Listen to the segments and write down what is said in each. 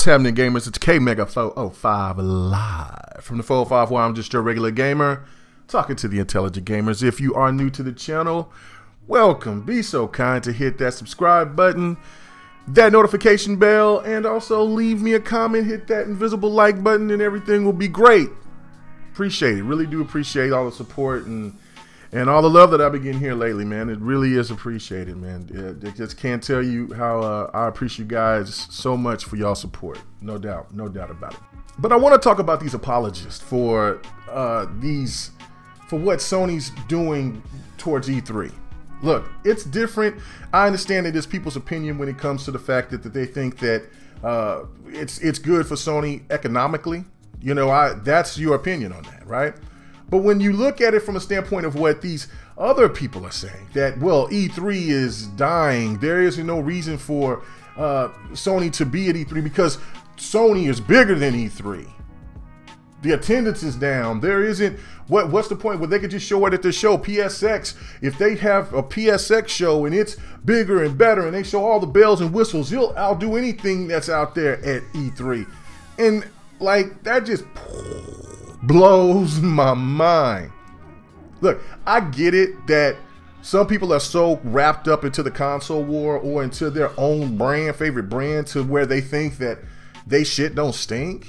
happening, gamers? It's K-Mega405 live from the 405 where I'm just your regular gamer talking to the intelligent gamers. If you are new to the channel, welcome. Be so kind to hit that subscribe button, that notification bell, and also leave me a comment. Hit that invisible like button and everything will be great. Appreciate it. Really do appreciate all the support and all the love that I've been getting here lately, man. It really is appreciated, man. I just can't tell you how I appreciate you guys so much for y'all support. No doubt about it. But I want to talk about these apologists for what Sony's doing towards E3. Look, it's different. I understand that it's people's opinion when it comes to the fact that they think that it's good for Sony economically. You know, that's your opinion on that, right? But when you look at it from a standpoint of what these other people are saying, that, well, E3 is dying, there is no reason for Sony to be at E3 because Sony is bigger than E3. The attendance is down. There isn't, what's the point? Well, they could just show it at the show, PSX. If they have a PSX show and it's bigger and better and they show all the bells and whistles, I'll do anything that's out there at E3. And like, that just blows my mind. Look, I get it that some people are so wrapped up into the console war or into their own favorite brand to where they think that they shit don't stink.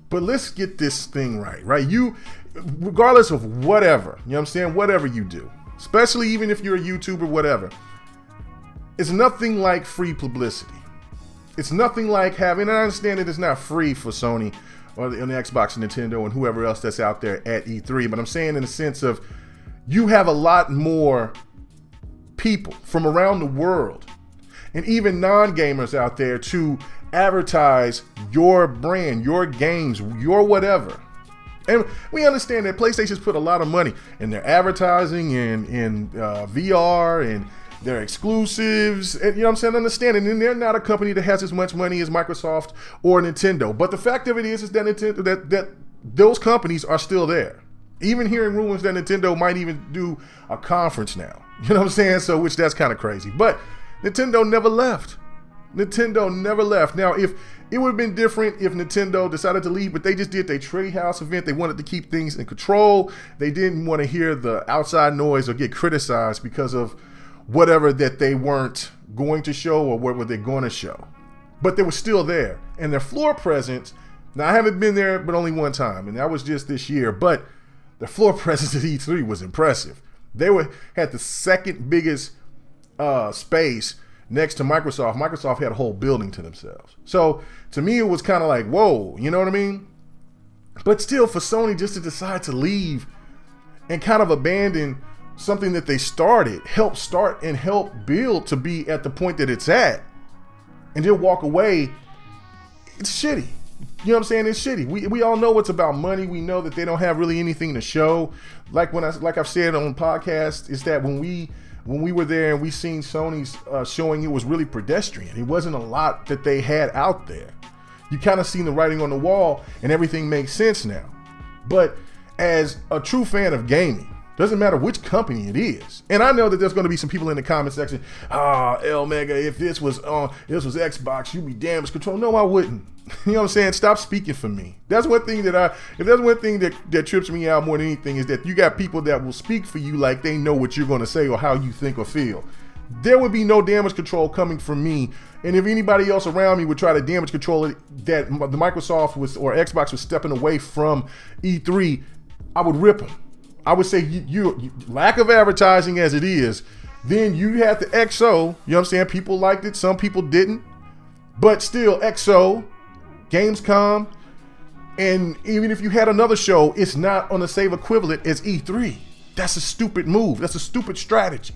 But let's get this thing right? You, regardless of whatever, you know what I'm saying, whatever you do, especially even if you're a YouTuber, whatever, it's nothing like free publicity. It's nothing like having, and I understand that it's not free for Sony or the Xbox and Nintendo and whoever else that's out there at E3, but I'm saying in the sense of you have a lot more people from around the world and even non-gamers out there to advertise your brand, your games, your whatever. And we understand that PlayStation's put a lot of money in their advertising and in VR and their exclusives, and you know what I'm saying, understanding, and they're not a company that has as much money as Microsoft or Nintendo. But the fact of it is that Nintendo, that those companies are still there. Even hearing rumors that Nintendo might even do a conference now. You know what I'm saying? So, which that's kind of crazy. But Nintendo never left. Nintendo never left. Now, if it would have been different if Nintendo decided to leave, but they just did their Treehouse event. They wanted to keep things in control. They didn't want to hear the outside noise or get criticized because of whatever that they weren't going to show or what were they going to show. But they were still there. And their floor presence, now I haven't been there but only one time, and that was just this year, but the floor presence at E3 was impressive. They had the second biggest space next to Microsoft. Microsoft had a whole building to themselves. So to me, it was kind of like, whoa, you know what I mean? But still, for Sony just to decide to leave and kind of abandon something that they started, helped start and help build to be at the point that it's at, and then walk away, it's shitty. You know what I'm saying? It's shitty. We all know it's about money. We know that they don't have really anything to show. Like I've said on podcasts, is that when we were there and we seen Sony's showing, it was really pedestrian. It wasn't a lot that they had out there. You kind of seen the writing on the wall and everything makes sense now. But as a true fan of gaming, doesn't matter which company it is. And I know that there's going to be some people in the comment section, L Mega, if this was Xbox, you'd be damage control. No, I wouldn't. You know what I'm saying? Stop speaking for me. That's one thing that if there's one thing that trips me out more than anything, is that you got people that will speak for you like they know what you're going to say or how you think or feel. There would be no damage control coming from me. And if anybody else around me would try to damage control it, that the Microsoft or Xbox was stepping away from E3, I would rip them. I would say you lack of advertising as it is, then you had the XO, you know what I'm saying? People liked it, some people didn't, but still XO, Gamescom, and even if you had another show, it's not on the same equivalent as E3. That's a stupid move. That's a stupid strategy.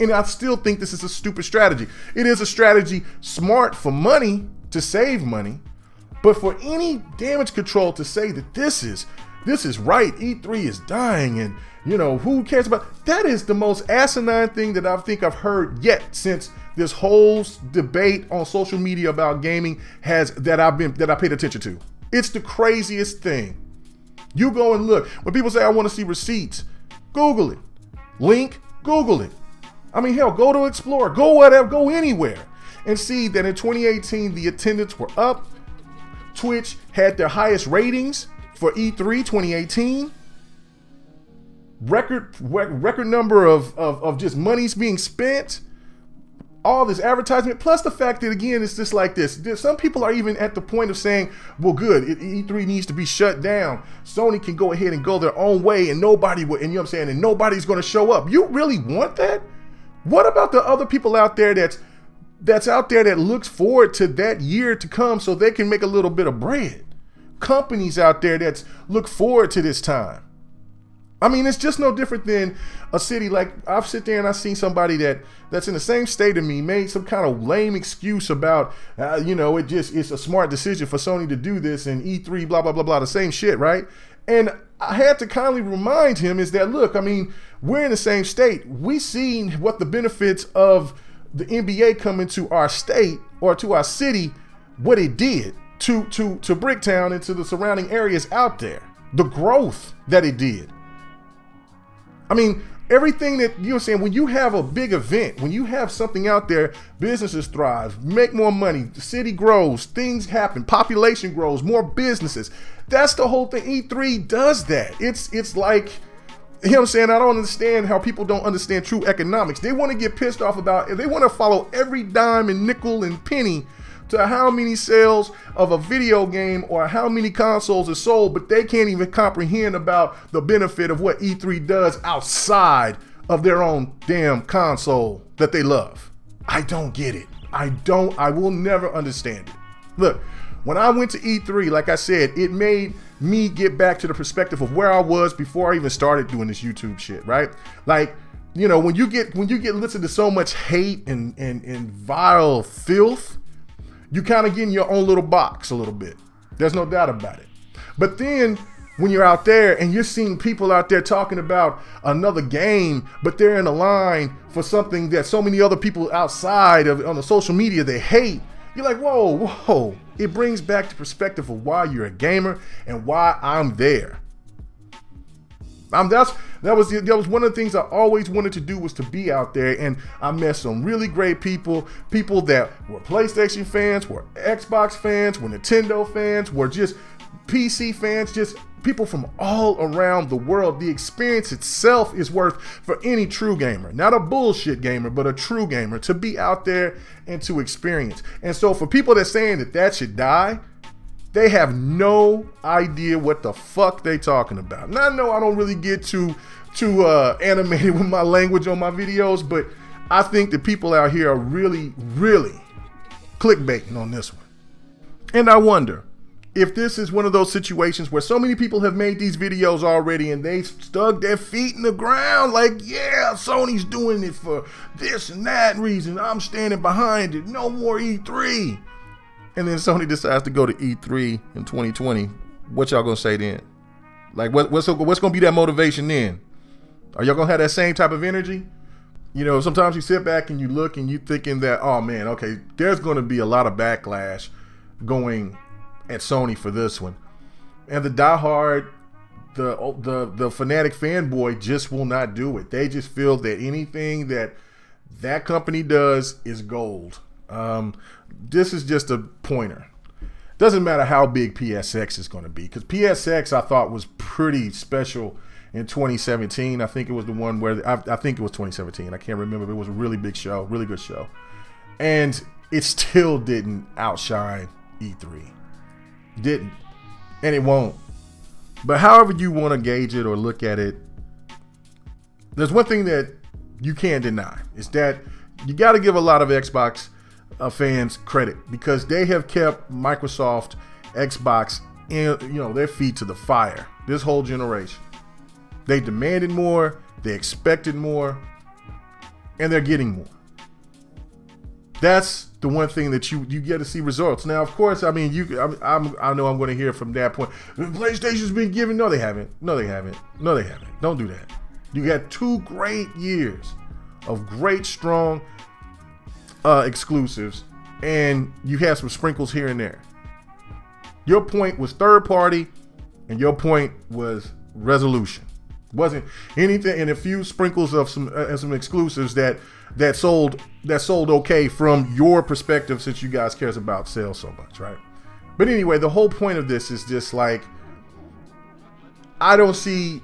And I still think this is a stupid strategy. It is a strategy smart for money, to save money, but for any damage control to say that this is right, E3 is dying, and you know, who cares about that? Is the most asinine thing that I think I've heard yet since this whole debate on social media about gaming that I paid attention to. It's the craziest thing. You go and look. When people say I want to see receipts, Google it. Link, Google it. I mean, hell, go to Explore, go whatever, go anywhere and see that in 2018 the attendance were up, Twitch had their highest ratings for E3 2018. Record number of just monies being spent. All this advertisement, plus the fact that, again, it's just like this. Some people are even at the point of saying, well, good, E3 needs to be shut down. Sony can go ahead and go their own way, and nobody will, and you know what I'm saying, and nobody's going to show up. You really want that? What about the other people out there that's out there that looks forward to that year to come so they can make a little bit of bread? Companies out there that look forward to this time. I mean, it's just no different than a city. Like, I've sit there and I've seen somebody that's in the same state of me made some kind of lame excuse about, you know, it's a smart decision for Sony to do this and E3, blah, blah, blah, blah, the same shit, right? And I had to kindly remind him is that, look, I mean, we're in the same state. We seen what the benefits of the NBA coming to our state or to our city, what it did to Bricktown and to the surrounding areas out there, the growth that it did. I mean, everything that, you know what I'm saying, when you have a big event, when you have something out there, businesses thrive, make more money, the city grows, things happen, population grows, more businesses. That's the whole thing. E3 does that. It's like, you know what I'm saying, I don't understand how people don't understand true economics. They want to get pissed off about, they want to follow every dime and nickel and penny to how many sales of a video game or how many consoles are sold, but they can't even comprehend about the benefit of what E3 does outside of their own damn console that they love. I don't get it. I will never understand it. Look, when I went to E3, like I said, it made me get back to the perspective of where I was before I even started doing this YouTube shit, right? Like, you know, when you get listened to so much hate and vile filth, you kind of get in your own little box a little bit. There's no doubt about it. But then when you're out there and you're seeing people out there talking about another game, but they're in a line for something that so many other people outside of on the social media they hate, you're like, whoa. It brings back the perspective of why you're a gamer and why I'm there. That was one of the things I always wanted to do, was to be out there, and I met some really great people that were PlayStation fans, were Xbox fans, were Nintendo fans, were just PC fans, just people from all around the world. The experience itself is worth for any true gamer, not a bullshit gamer, but a true gamer, to be out there and to experience. And so for people that's saying that should die, they have no idea what the fuck they talking about. And I know I don't really get too animated with my language on my videos, but I think the people out here are really clickbaiting on this one. And I wonder if this is one of those situations where so many people have made these videos already and they stuck their feet in the ground like, yeah, Sony's doing it for this and that reason. I'm standing behind it. No more E3. And then Sony decides to go to E3 in 2020. What y'all gonna say then? Like, what's gonna be that motivation then? Are y'all gonna have that same type of energy? You know, sometimes you sit back and you look and you thinking that, oh man, okay, there's gonna be a lot of backlash going at Sony for this one. And the diehard, the fanatic fanboy just will not do it. They just feel that anything that company does is gold. This is just a pointer. Doesn't matter how big PSX is going to be, because PSX I thought was pretty special in 2017. I think it was the one where I think it was 2017. I can't remember, but it was a really big show, really good show, and it still didn't outshine E3. Didn't, and it won't. But however you want to gauge it or look at it, there's one thing that you can't deny, is that you got to give a lot of Xbox fans credit, because they have kept Microsoft, Xbox, in, you know, their feet to the fire this whole generation. They demanded more, they expected more, and they're getting more. That's the one thing that you get to see results. Now, of course, I mean, I know I'm going to hear from that point, PlayStation's been giving. No, they haven't. No, they haven't. No, they haven't. Don't do that. You got 2 great years of great, strong exclusives, and you have some sprinkles here and there. Your point was third party, and your point was resolution. Wasn't anything, and a few sprinkles of some exclusives that sold okay from your perspective, since you guys cares about sales so much, right? But anyway, the whole point of this is just like, I don't see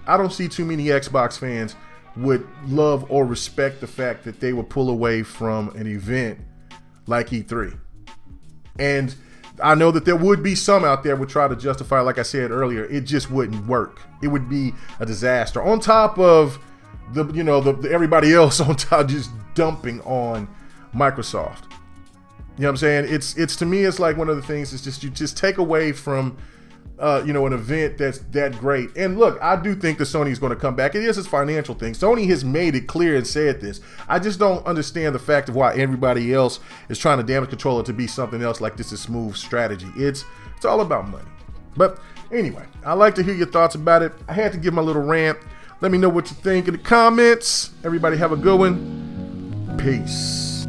too many Xbox fans would love or respect the fact that they would pull away from an event like E3. And I know that there would be some out there would try to justify, like I said earlier, it just wouldn't work. It would be a disaster. On top of the everybody else on top just dumping on Microsoft. You know what I'm saying? It's to me, it's like one of the things is just, you just take away from an event that's that great. And look, I do think that Sony is going to come back. It is a financial thing. Sony has made it clear and said this. I just don't understand the fact of why everybody else is trying to damage control it to be something else like this is smooth strategy. It's all about money. But anyway, I'd like to hear your thoughts about it. I had to give my little rant. Let me know what you think in the comments. Everybody have a good one. Peace.